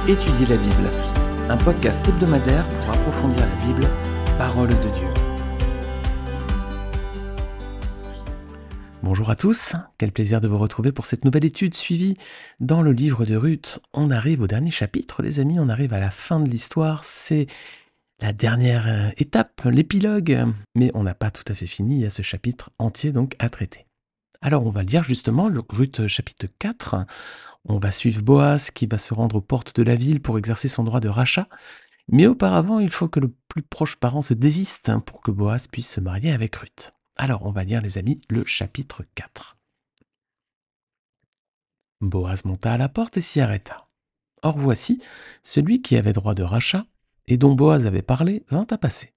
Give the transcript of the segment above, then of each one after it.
Étudier la Bible, un podcast hebdomadaire pour approfondir la Bible, parole de Dieu. Bonjour à tous, quel plaisir de vous retrouver pour cette nouvelle étude suivie dans le livre de Ruth. On arrive au dernier chapitre, les amis, on arrive à la fin de l'histoire, c'est la dernière étape, l'épilogue, mais on n'a pas tout à fait fini, il y a ce chapitre entier donc à traiter. Alors on va lire justement le Ruth chapitre 4, on va suivre Boaz qui va se rendre aux portes de la ville pour exercer son droit de rachat, mais auparavant il faut que le plus proche parent se désiste pour que Boaz puisse se marier avec Ruth. Alors on va lire les amis le chapitre 4. Boaz monta à la porte et s'y arrêta. Or voici, celui qui avait droit de rachat et dont Boaz avait parlé vint à passer.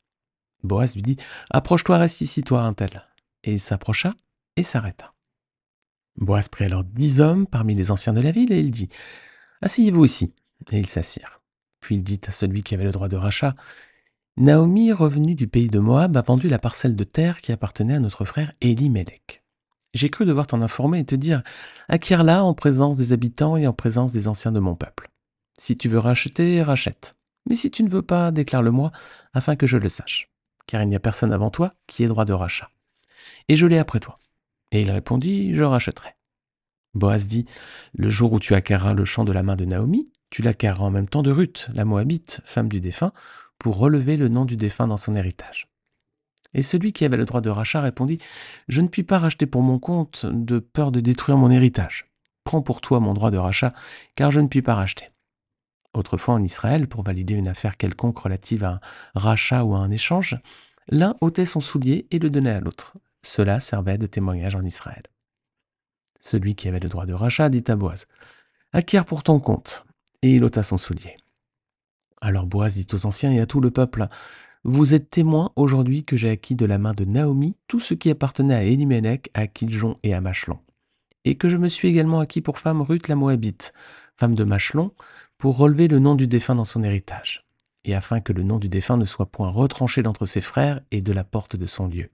Boaz lui dit « Approche-toi, reste ici toi, un tel. » Et il s'approcha et s'arrêta. Boaz prit alors 10 hommes parmi les anciens de la ville et il dit « Asseyez-vous ici. » Et ils s'assirent. Puis il dit à celui qui avait le droit de rachat « Naomi, revenue du pays de Moab, a vendu la parcelle de terre qui appartenait à notre frère Élimélec. J'ai cru devoir t'en informer et te dire « Acquiers-la en présence des habitants et en présence des anciens de mon peuple. Si tu veux racheter, rachète. Mais si tu ne veux pas, déclare-le-moi afin que je le sache. Car il n'y a personne avant toi qui ait droit de rachat. Et je l'ai après toi. » Et il répondit, « Je rachèterai. » Boaz dit, « Le jour où tu acquerras le champ de la main de Naomi, tu l'acquerras en même temps de Ruth, la Moabite, femme du défunt, pour relever le nom du défunt dans son héritage. » Et celui qui avait le droit de rachat répondit, « Je ne puis pas racheter pour mon compte, de peur de détruire mon héritage. Prends pour toi mon droit de rachat, car je ne puis pas racheter. » Autrefois en Israël, pour valider une affaire quelconque relative à un rachat ou à un échange, l'un ôtait son soulier et le donnait à l'autre. Cela servait de témoignage en Israël. Celui qui avait le droit de rachat dit à Boaz, « Acquiers pour ton compte. » Et il ôta son soulier. Alors Boaz dit aux anciens et à tout le peuple, « Vous êtes témoins aujourd'hui que j'ai acquis de la main de Naomi tout ce qui appartenait à Élimélec, à Kiljon et à Machlon, et que je me suis également acquis pour femme Ruth la Moabite, femme de Machlon, pour relever le nom du défunt dans son héritage, et afin que le nom du défunt ne soit point retranché d'entre ses frères et de la porte de son lieu.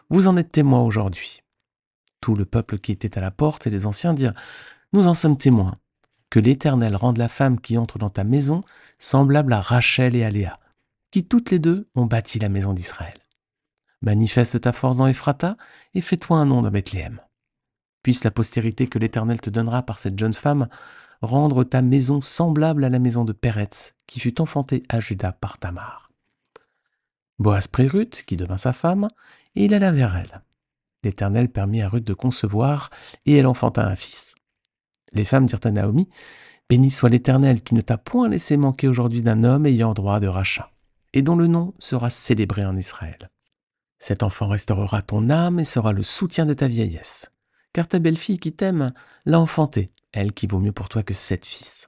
Vous en êtes témoins aujourd'hui. » Tout le peuple qui était à la porte et les anciens dirent, « Nous en sommes témoins. Que l'Éternel rende la femme qui entre dans ta maison semblable à Rachel et à Léa, qui toutes les deux ont bâti la maison d'Israël. Manifeste ta force dans Ephrata et fais-toi un nom dans Bethléem. Puisse la postérité que l'Éternel te donnera par cette jeune femme rendre ta maison semblable à la maison de Péretz, qui fut enfantée à Juda par Tamar. » Boaz prit Ruth, qui devint sa femme, et il alla vers elle. L'Éternel permit à Ruth de concevoir, et elle enfanta un fils. Les femmes dirent à Naomi, « Béni soit l'Éternel qui ne t'a point laissé manquer aujourd'hui d'un homme ayant droit de rachat, et dont le nom sera célébré en Israël. Cet enfant restaurera ton âme et sera le soutien de ta vieillesse, car ta belle-fille qui t'aime l'a enfanté, elle qui vaut mieux pour toi que 7 fils. »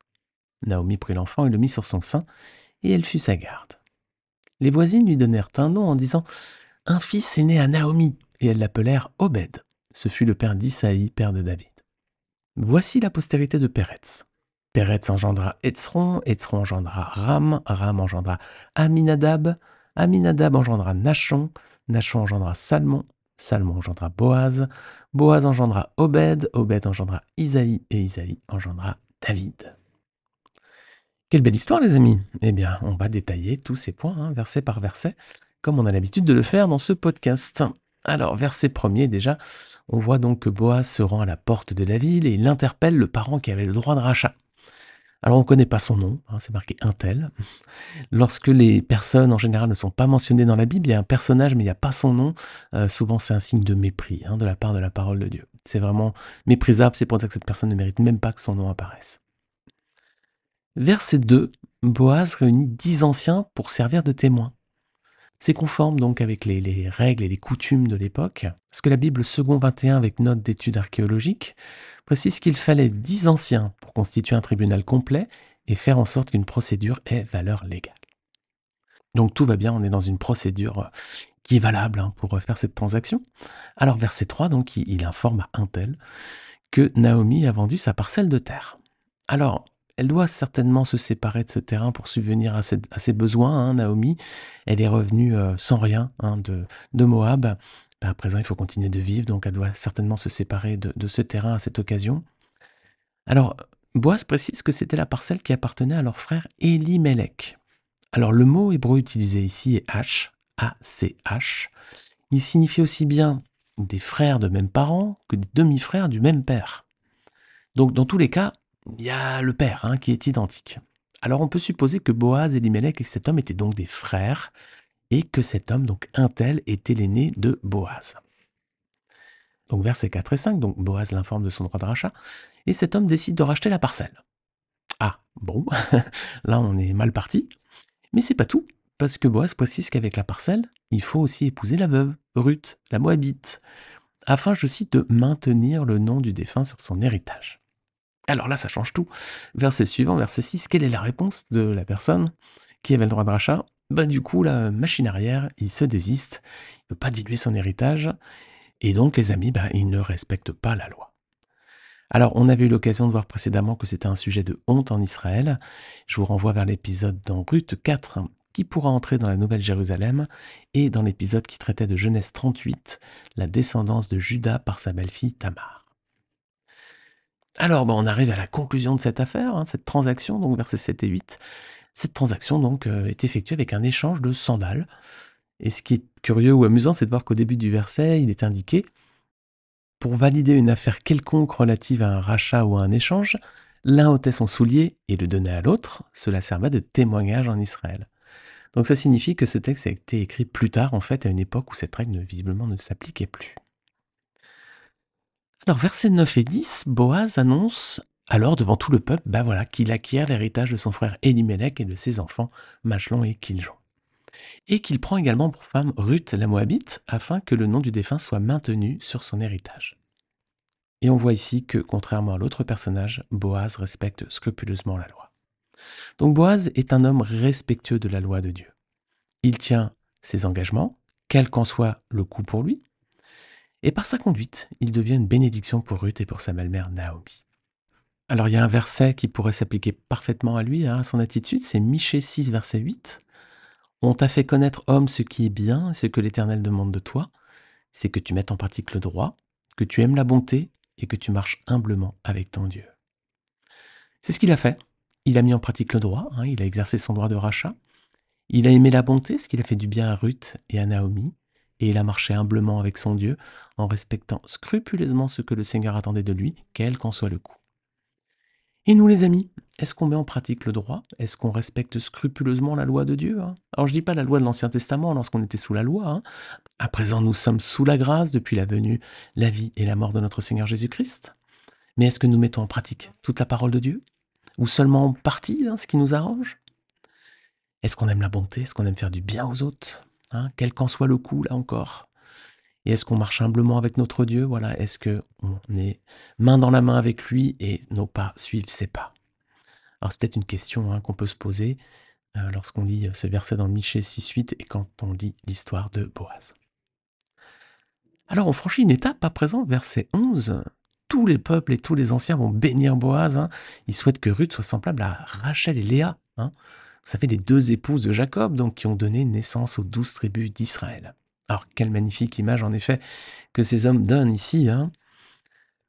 Naomi prit l'enfant et le mit sur son sein, et elle fut sa garde. Les voisines lui donnèrent un nom en disant, « Un fils est né à Naomi, et elles l'appelèrent Obed. Ce fut le père d'Isaïe, père de David. Voici la postérité de Péretz. Péretz engendra Hétzron, Hétzron engendra Ram, Ram engendra Aminadab, Aminadab engendra Nachon, Nachon engendra Salmon, Salmon engendra Boaz, Boaz engendra Obed, Obed engendra Isaïe, et Isaïe engendra David. » Quelle belle histoire les amis. Eh bien, on va détailler tous ces points, verset par verset, comme on a l'habitude de le faire dans ce podcast. Alors, verset premier déjà, on voit donc que Boaz se rend à la porte de la ville et il interpelle le parent qui avait le droit de rachat. Alors, on ne connaît pas son nom, c'est marqué un tel. Lorsque les personnes en général ne sont pas mentionnées dans la Bible, il y a un personnage mais il n'y a pas son nom. Souvent, c'est un signe de mépris de la part de la parole de Dieu. C'est vraiment méprisable, c'est pour dire que cette personne ne mérite même pas que son nom apparaisse. Verset 2, Boaz réunit 10 anciens pour servir de témoins. C'est conforme donc avec les règles et les coutumes de l'époque, parce que la Bible second 21 avec note d'études archéologiques précise qu'il fallait 10 anciens pour constituer un tribunal complet et faire en sorte qu'une procédure ait valeur légale. Donc tout va bien, on est dans une procédure qui est valable pour faire cette transaction. Alors verset 3, donc il informe à un tel que Naomi a vendu sa parcelle de terre. Alors, elle doit certainement se séparer de ce terrain pour subvenir à ses besoins, Naomi. Elle est revenue sans rien de Moab. À présent, il faut continuer de vivre, donc elle doit certainement se séparer de ce terrain à cette occasion. Alors, Boaz précise que c'était la parcelle qui appartenait à leur frère Elimelech. Alors le mot hébreu utilisé ici est H, A-C-H. Il signifie aussi bien des frères de même parent que des demi-frères du même père. Donc dans tous les cas, il y a le père qui est identique. Alors on peut supposer que Boaz, Elimelech et cet homme étaient donc des frères, et que cet homme, donc un tel, était l'aîné de Boaz. Donc versets 4 et 5, donc Boaz l'informe de son droit de rachat, et cet homme décide de racheter la parcelle. Ah, bon, là on est mal parti, mais c'est pas tout, parce que Boaz précise qu'avec la parcelle, il faut aussi épouser la veuve, Ruth, la Moabite, afin, je cite, de maintenir le nom du défunt sur son héritage. Alors là, ça change tout. Verset suivant, verset 6, quelle est la réponse de la personne qui avait le droit de rachat? Du coup, la machine arrière, il se désiste, il ne veut pas diluer son héritage, et donc les amis, ils ne respectent pas la loi. Alors, on avait eu l'occasion de voir précédemment que c'était un sujet de honte en Israël. Je vous renvoie vers l'épisode dans Ruth 4, qui pourra entrer dans la Nouvelle Jérusalem, et dans l'épisode qui traitait de Genèse 38, la descendance de Juda par sa belle-fille Tamar. Alors, on arrive à la conclusion de cette affaire, cette transaction, donc versets 7 et 8. Cette transaction donc est effectuée avec un échange de sandales. Et ce qui est curieux ou amusant, c'est de voir qu'au début du verset, il est indiqué pour valider une affaire quelconque relative à un rachat ou à un échange, l'un ôtait son soulier et le donnait à l'autre. Cela servait de témoignage en Israël. Donc ça signifie que ce texte a été écrit plus tard, en fait, à une époque où cette règle visiblement ne s'appliquait plus. Alors, versets 9 et 10, Boaz annonce alors devant tout le peuple qu'il acquiert l'héritage de son frère Elimelech et de ses enfants Machlon et Kiljon. Et qu'il prend également pour femme Ruth la Moabite, afin que le nom du défunt soit maintenu sur son héritage. Et on voit ici que, contrairement à l'autre personnage, Boaz respecte scrupuleusement la loi. Donc Boaz est un homme respectueux de la loi de Dieu. Il tient ses engagements, quel qu'en soit le coût pour lui, et par sa conduite, il devient une bénédiction pour Ruth et pour sa belle-mère Naomi. Alors il y a un verset qui pourrait s'appliquer parfaitement à lui, à son attitude, c'est Michée 6, verset 8. On t'a fait connaître, homme, ce qui est bien, et ce que l'Éternel demande de toi, c'est que tu mettes en pratique le droit, que tu aimes la bonté et que tu marches humblement avec ton Dieu. C'est ce qu'il a fait. Il a mis en pratique le droit, il a exercé son droit de rachat. Il a aimé la bonté, ce qu'il a fait du bien à Ruth et à Naomi, et il a marché humblement avec son Dieu, en respectant scrupuleusement ce que le Seigneur attendait de lui, quel qu'en soit le coût. Et nous les amis, est-ce qu'on met en pratique le droit? Est-ce qu'on respecte scrupuleusement la loi de Dieu? Alors je dis pas la loi de l'Ancien Testament lorsqu'on était sous la loi. À présent nous sommes sous la grâce depuis la venue, la vie et la mort de notre Seigneur Jésus-Christ. Mais est-ce que nous mettons en pratique toute la parole de Dieu? Ou seulement en partie, ce qui nous arrange? Est-ce qu'on aime la bonté? Est-ce qu'on aime faire du bien aux autres? Quel qu'en soit le coût, là encore. Et est-ce qu'on marche humblement avec notre Dieu? Voilà, est-ce qu'on est main dans la main avec lui et nos pas suivent ses pas? Alors c'est peut-être une question qu'on peut se poser lorsqu'on lit ce verset dans Michée 6,8 et quand on lit l'histoire de Boaz. Alors on franchit une étape à présent, verset 11. Tous les peuples et tous les anciens vont bénir Boaz. Ils souhaitent que Ruth soit semblable à Rachel et Léa. Vous savez, les deux épouses de Jacob, donc, qui ont donné naissance aux 12 tribus d'Israël. Alors quelle magnifique image en effet que ces hommes donnent ici.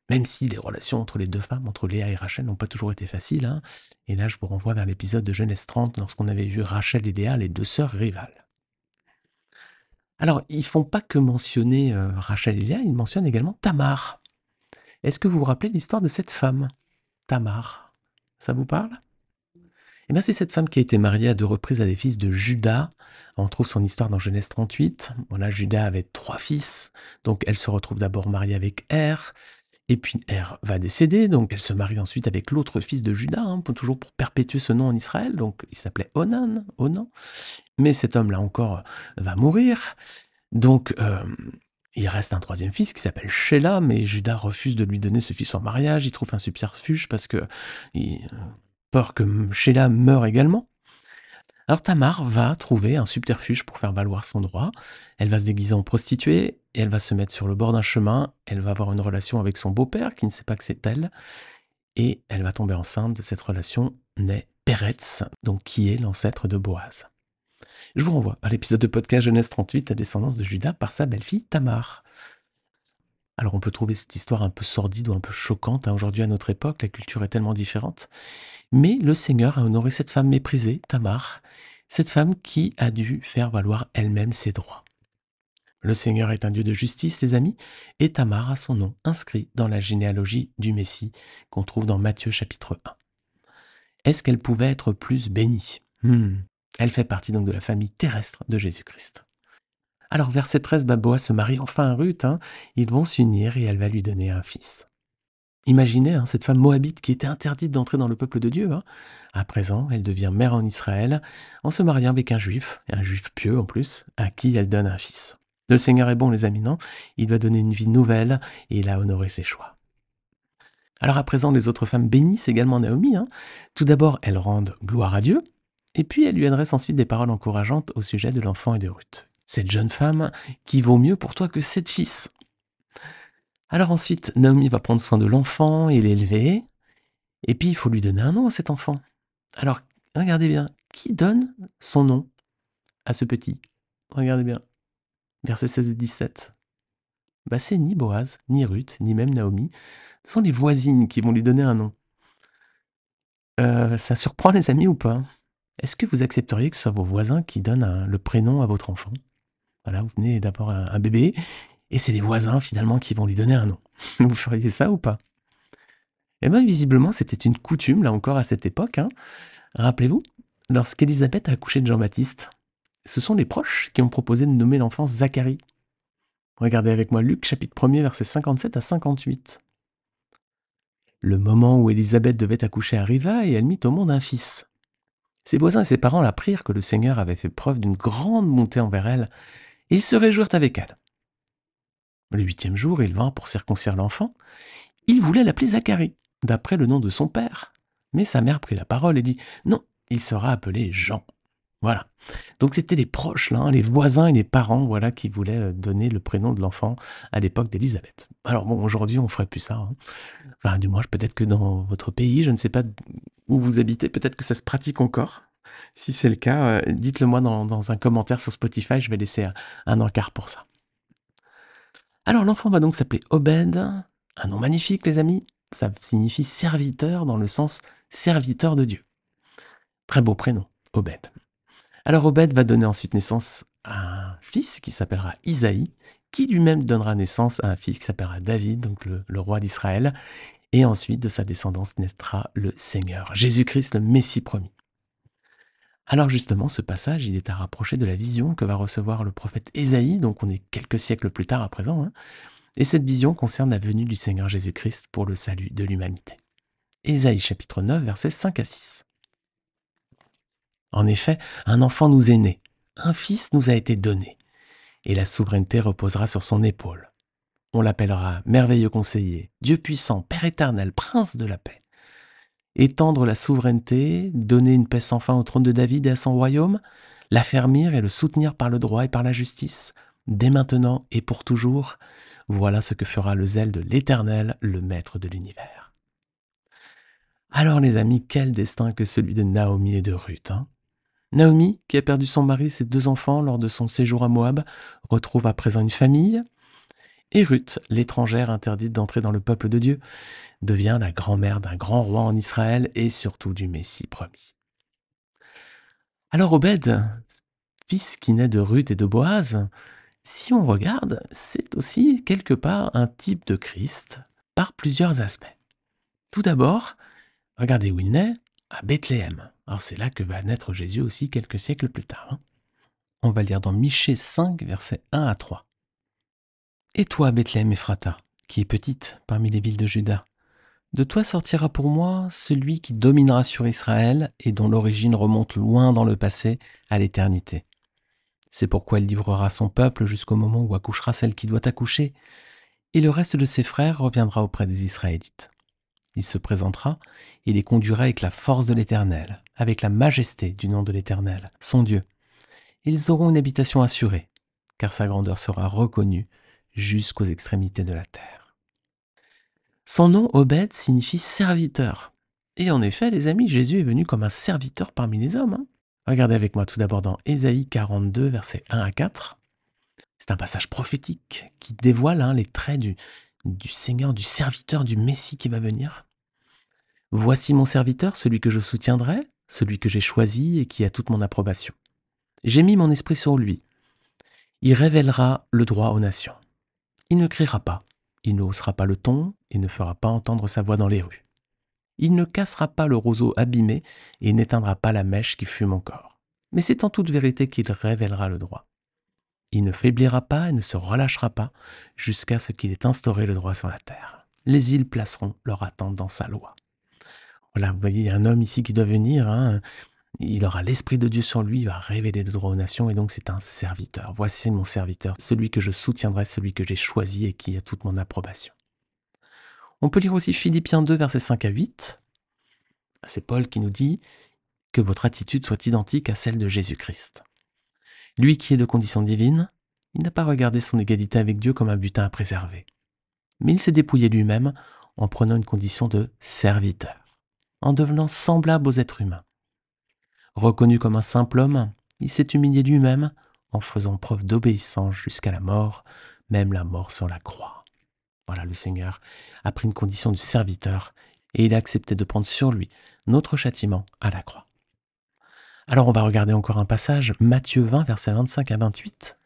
Même si les relations entre les deux femmes, entre Léa et Rachel, n'ont pas toujours été faciles. Et là, je vous renvoie vers l'épisode de Genèse 30, lorsqu'on avait vu Rachel et Léa, les deux sœurs rivales. Alors, ils ne font pas que mentionner Rachel et Léa, ils mentionnent également Tamar. Est-ce que vous vous rappelez l'histoire de cette femme, Tamar? Ça vous parle? Eh bien, c'est cette femme qui a été mariée à 2 reprises à des fils de Juda. On trouve son histoire dans Genèse 38. Voilà, Juda avait 3 fils, donc elle se retrouve d'abord mariée avec Er, et puis Er va décéder, donc elle se marie ensuite avec l'autre fils de Juda, toujours pour perpétuer ce nom en Israël, donc il s'appelait Onan. Mais cet homme-là encore va mourir, donc il reste un troisième fils qui s'appelle Sheila, mais Juda refuse de lui donner ce fils en mariage, il trouve un subterfuge parce que peur que Sheila meure également. Alors Tamar va trouver un subterfuge pour faire valoir son droit. Elle va se déguiser en prostituée et elle va se mettre sur le bord d'un chemin. Elle va avoir une relation avec son beau-père qui ne sait pas que c'est elle. Et elle va tomber enceinte. De cette relation naît Péretz, donc qui est l'ancêtre de Boaz. Je vous renvoie à l'épisode de podcast Genèse 38, la descendance de Juda par sa belle-fille Tamar. Alors on peut trouver cette histoire un peu sordide ou un peu choquante hein, aujourd'hui à notre époque, la culture est tellement différente. Mais le Seigneur a honoré cette femme méprisée, Tamar, cette femme qui a dû faire valoir elle-même ses droits. Le Seigneur est un Dieu de justice, les amis, et Tamar a son nom inscrit dans la généalogie du Messie qu'on trouve dans Matthieu chapitre 1. Est-ce qu'elle pouvait être plus bénie Elle fait partie donc de la famille terrestre de Jésus-Christ. Alors verset 13, Boaz se marie enfin à Ruth, hein. Ils vont s'unir et elle va lui donner un fils. Imaginez hein, cette femme moabite qui était interdite d'entrer dans le peuple de Dieu. Hein. À présent, elle devient mère en Israël en se mariant avec et un juif pieux en plus, à qui elle donne un fils. Le Seigneur est bon, les amis, non? Il va donner une vie nouvelle et il a honoré ses choix. Alors à présent, les autres femmes bénissent également Naomi. Hein. Tout d'abord, elles rendent gloire à Dieu, et puis elles lui adressent ensuite des paroles encourageantes au sujet de l'enfant et de Ruth. Cette jeune femme qui vaut mieux pour toi que 7 fils. Alors ensuite, Naomi va prendre soin de l'enfant et l'élever, et puis il faut lui donner un nom à cet enfant. Alors, regardez bien, qui donne son nom à ce petit? Regardez bien, versets 16 et 17. C'est ni Boaz, ni Ruth, ni même Naomi. Ce sont les voisines qui vont lui donner un nom. Ça surprend les amis ou pas? Est-ce que vous accepteriez que ce soit vos voisins qui donnent le prénom à votre enfant? Voilà, vous venez d'avoir un bébé, et c'est les voisins finalement qui vont lui donner un nom. Vous feriez ça ou pas? Eh bien, visiblement, c'était une coutume, là encore, à cette époque. Hein. Rappelez-vous, lorsqu'Élisabeth a accouché de Jean-Baptiste, ce sont les proches qui ont proposé de nommer l'enfant Zacharie. Regardez avec moi Luc chapitre 1er, versets 57 à 58. Le moment où Élisabeth devait accoucher arriva et elle mit au monde un fils. Ses voisins et ses parents l'apprirent que le Seigneur avait fait preuve d'une grande bonté envers elle, et ils se réjouirent avec elle. Le 8e jour, il vint pour circoncire l'enfant. Il voulait l'appeler Zacharie, d'après le nom de son père. Mais sa mère prit la parole et dit « Non, il sera appelé Jean ». Voilà. Donc c'était les proches, là, hein, les voisins et les parents voilà, qui voulaient donner le prénom de l'enfant à l'époque d'Élisabeth. Alors bon, aujourd'hui, on ne ferait plus ça. Hein. Enfin, du moins, peut-être que dans votre pays, je ne sais pas où vous habitez, peut-être que ça se pratique encore. Si c'est le cas, dites-le moi dans un commentaire sur Spotify, je vais laisser un encart pour ça. Alors l'enfant va donc s'appeler Obed, un nom magnifique les amis, ça signifie serviteur dans le sens serviteur de Dieu. Très beau prénom, Obed. Alors Obed va donner ensuite naissance à un fils qui s'appellera Isaïe, qui lui-même donnera naissance à un fils qui s'appellera David, donc le roi d'Israël, et ensuite de sa descendance naîtra le Seigneur, Jésus-Christ, le Messie promis. Alors justement, ce passage, il est à rapprocher de la vision que va recevoir le prophète Ésaïe, donc on est quelques siècles plus tard à présent, hein, et cette vision concerne la venue du Seigneur Jésus-Christ pour le salut de l'humanité. Ésaïe chapitre 9, versets 5 à 6. En effet, un enfant nous est né, un fils nous a été donné, et la souveraineté reposera sur son épaule. On l'appellera merveilleux conseiller, Dieu puissant, Père éternel, prince de la paix. Étendre la souveraineté, donner une paix sans fin au trône de David et à son royaume, l'affermir et le soutenir par le droit et par la justice, dès maintenant et pour toujours, voilà ce que fera le zèle de l'Éternel, le Maître de l'univers. Alors les amis, quel destin que celui de Naomi et de Ruth. Hein. Naomi, qui a perdu son mari et ses 2 enfants lors de son séjour à Moab, retrouve à présent une famille, et Ruth, l'étrangère interdite d'entrer dans le peuple de Dieu, devient la grand-mère d'un grand roi en Israël et surtout du Messie promis. Alors Obed, fils qui naît de Ruth et de Boaz, si on regarde, c'est aussi quelque part un type de Christ par plusieurs aspects. Tout d'abord, regardez où il naît, à Bethléem. Alors c'est là que va naître Jésus aussi quelques siècles plus tard. Hein. On va lire dans Michée 5, versets 1 à 3. « Et toi, Bethléem Ephrata, qui est petite parmi les villes de Juda, de toi sortira pour moi celui qui dominera sur Israël et dont l'origine remonte loin dans le passé, à l'éternité. C'est pourquoi il livrera son peuple jusqu'au moment où accouchera celle qui doit accoucher, et le reste de ses frères reviendra auprès des Israélites. Il se présentera et les conduira avec la force de l'Éternel, avec la majesté du nom de l'Éternel, son Dieu. Ils auront une habitation assurée, car sa grandeur sera reconnue jusqu'aux extrémités de la terre. » Son nom, Obed, signifie serviteur. Et en effet, les amis, Jésus est venu comme un serviteur parmi les hommes. Hein. Regardez avec moi tout d'abord dans Ésaïe 42, versets 1 à 4. C'est un passage prophétique qui dévoile les traits du Seigneur, du serviteur, du Messie qui va venir. Voici mon serviteur, celui que je soutiendrai, celui que j'ai choisi et qui a toute mon approbation. J'ai mis mon esprit sur lui. Il révélera le droit aux nations. Il ne criera pas, il ne haussera pas le ton et ne fera pas entendre sa voix dans les rues. Il ne cassera pas le roseau abîmé et n'éteindra pas la mèche qui fume encore. Mais c'est en toute vérité qu'il révélera le droit. Il ne faiblira pas et ne se relâchera pas jusqu'à ce qu'il ait instauré le droit sur la terre. Les îles placeront leur attente dans sa loi. Voilà, vous voyez, il y a un homme ici qui doit venir, hein. Il aura l'Esprit de Dieu sur lui, il va révéler le droit aux nations, et donc c'est un serviteur. Voici mon serviteur, celui que je soutiendrai, celui que j'ai choisi et qui a toute mon approbation. On peut lire aussi Philippiens 2, versets 5 à 8. C'est Paul qui nous dit que votre attitude soit identique à celle de Jésus-Christ. Lui qui est de condition divine, il n'a pas regardé son égalité avec Dieu comme un butin à préserver. Mais il s'est dépouillé lui-même en prenant une condition de serviteur, en devenant semblable aux êtres humains. Reconnu comme un simple homme, il s'est humilié lui-même en faisant preuve d'obéissance jusqu'à la mort, même la mort sur la croix. Voilà, le Seigneur a pris une condition de serviteur et il a accepté de prendre sur lui notre châtiment à la croix. Alors on va regarder encore un passage, Matthieu 20, versets 25 à 28.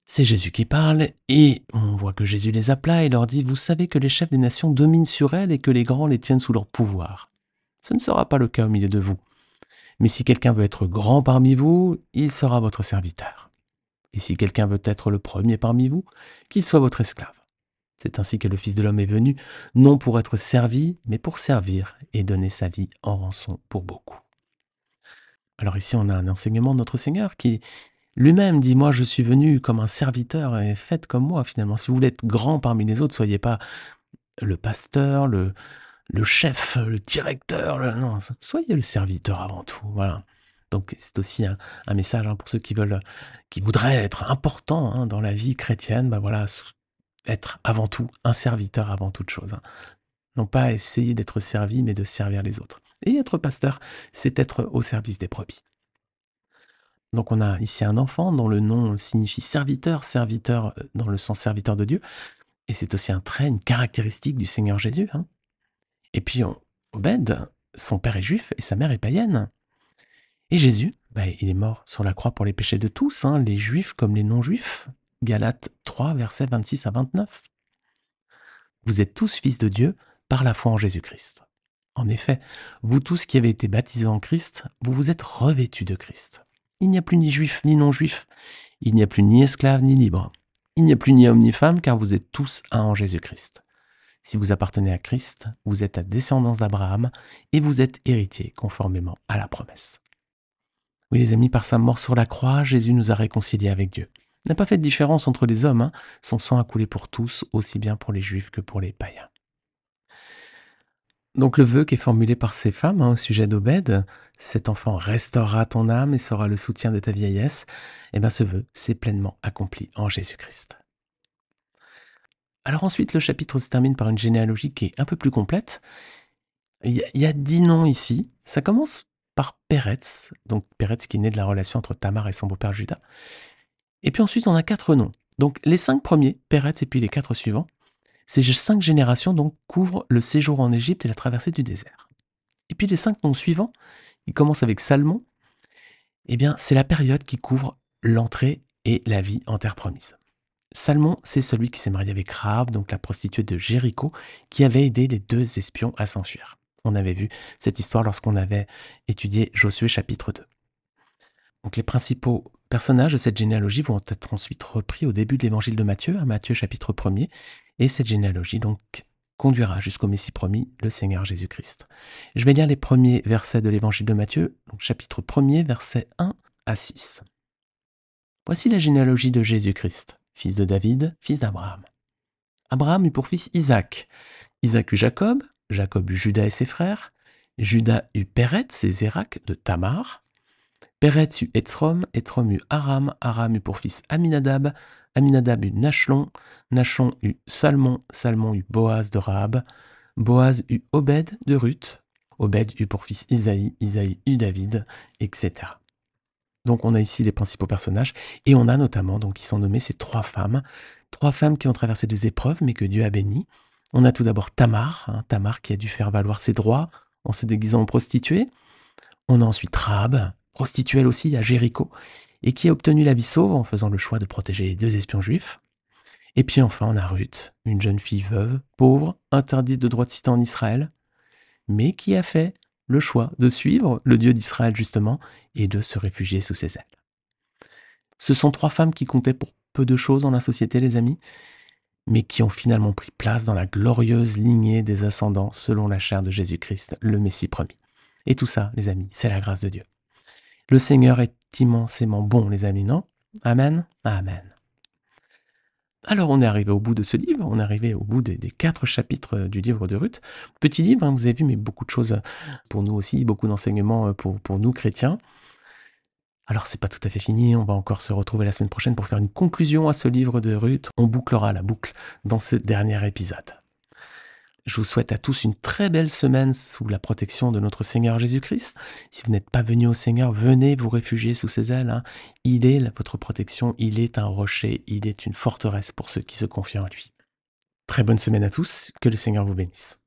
C'est Jésus qui parle et on voit que Jésus les appela et leur dit « Vous savez que les chefs des nations dominent sur elles et que les grands les tiennent sous leur pouvoir. Ce ne sera pas le cas au milieu de vous. Mais si quelqu'un veut être grand parmi vous, il sera votre serviteur. Et si quelqu'un veut être le premier parmi vous, qu'il soit votre esclave. C'est ainsi que le Fils de l'homme est venu, non pour être servi, mais pour servir et donner sa vie en rançon pour beaucoup. » Alors ici, on a un enseignement de notre Seigneur qui lui-même dit « Moi, je suis venu comme un serviteur et faites comme moi finalement. Si vous voulez être grand parmi les autres, soyez pas le pasteur, le chef, le directeur, non, soyez le serviteur avant tout. » Voilà. Donc c'est aussi un message pour ceux qui voudraient être importants dans la vie chrétienne. Voilà, être avant tout un serviteur avant toute chose. Non pas essayer d'être servi, mais de servir les autres. Et être pasteur, c'est être au service des brebis. Donc on a ici un enfant dont le nom signifie serviteur, serviteur dans le sens serviteur de Dieu. Et c'est aussi un trait, une caractéristique du Seigneur Jésus. Et puis Obed, son père est juif et sa mère est païenne. Et Jésus, il est mort sur la croix pour les péchés de tous, les juifs comme les non-juifs. Galates 3, versets 26 à 29. Vous êtes tous fils de Dieu par la foi en Jésus-Christ. En effet, vous tous qui avez été baptisés en Christ, vous vous êtes revêtus de Christ. Il n'y a plus ni juif ni non-juif, il n'y a plus ni esclave ni libre, il n'y a plus ni homme ni femme, car vous êtes tous un en Jésus-Christ. Si vous appartenez à Christ, vous êtes la descendance d'Abraham et vous êtes héritiers conformément à la promesse. Oui les amis, par sa mort sur la croix, Jésus nous a réconciliés avec Dieu. Il n'a pas fait de différence entre les hommes, son sang a coulé pour tous, aussi bien pour les juifs que pour les païens. Donc le vœu qui est formulé par ces femmes au sujet d'Obed, cet enfant restaurera ton âme et sera le soutien de ta vieillesse, ce vœu s'est pleinement accompli en Jésus-Christ. Alors ensuite, le chapitre se termine par une généalogie qui est un peu plus complète. Il y a 10 noms ici. Ça commence par Péretz, donc Péretz qui est né de la relation entre Tamar et son beau-père Juda. Et puis ensuite, on a 4 noms. Donc les 5 premiers, Péretz et puis les 4 suivants, ces 5 générations donc couvrent le séjour en Égypte et la traversée du désert. Et puis les 5 noms suivants, ils commencent avec Salmon. C'est la période qui couvre l'entrée et la vie en terre promise. Salmon, c'est celui qui s'est marié avec Rahab, donc la prostituée de Jéricho, qui avait aidé les 2 espions à s'enfuir. On avait vu cette histoire lorsqu'on avait étudié Josué chapitre 2. Donc les principaux personnages de cette généalogie vont être ensuite repris au début de l'évangile de Matthieu, à Matthieu chapitre 1er, et cette généalogie donc conduira jusqu'au Messie promis, le Seigneur Jésus-Christ. Je vais lire les premiers versets de l'évangile de Matthieu, donc chapitre 1er, versets 1 à 6. Voici la généalogie de Jésus-Christ, fils de David, fils d'Abraham. Abraham eut pour fils Isaac. Isaac eut Jacob, Jacob eut Juda et ses frères. Juda eut Péretz et Zérak de Tamar. Péretz eut Étzrom, Étzrom eut Aram, Aram eut pour fils Aminadab. Aminadab eut Nachlon, Nachlon eut Salmon, Salmon eut Boaz de Rahab. Boaz eut Obed de Ruth. Obed eut pour fils Isaïe, Isaïe eut David, etc. Donc on a ici les principaux personnages, et on a notamment, donc, qui sont nommés ces 3 femmes 3 femmes qui ont traversé des épreuves, mais que Dieu a bénies. On a tout d'abord Tamar, Tamar qui a dû faire valoir ses droits en se déguisant en prostituée. On a ensuite Rahab, prostituée elle aussi à Jéricho, et qui a obtenu la vie sauve en faisant le choix de protéger les 2 espions juifs. Et puis enfin, on a Ruth, une jeune fille veuve, pauvre, interdite de droit de cité en Israël, mais qui a fait le choix de suivre le Dieu d'Israël justement et de se réfugier sous ses ailes. Ce sont 3 femmes qui comptaient pour peu de choses dans la société, les amis, mais qui ont finalement pris place dans la glorieuse lignée des ascendants selon la chair de Jésus-Christ, le Messie promis. Et tout ça, les amis, c'est la grâce de Dieu. Le Seigneur est immensément bon, les amis, non? Amen? Amen. Alors on est arrivé au bout de ce livre, on est arrivé au bout des 4 chapitres du livre de Ruth. Petit livre, vous avez vu, mais beaucoup de choses pour nous aussi, beaucoup d'enseignements pour nous chrétiens. Alors c'est pas tout à fait fini, on va encore se retrouver la semaine prochaine pour faire une conclusion à ce livre de Ruth. On bouclera la boucle dans ce dernier épisode. Je vous souhaite à tous une très belle semaine sous la protection de notre Seigneur Jésus-Christ. Si vous n'êtes pas venu au Seigneur, venez vous réfugier sous ses ailes. Il est votre protection, il est un rocher, il est une forteresse pour ceux qui se confient en lui. Très bonne semaine à tous, que le Seigneur vous bénisse.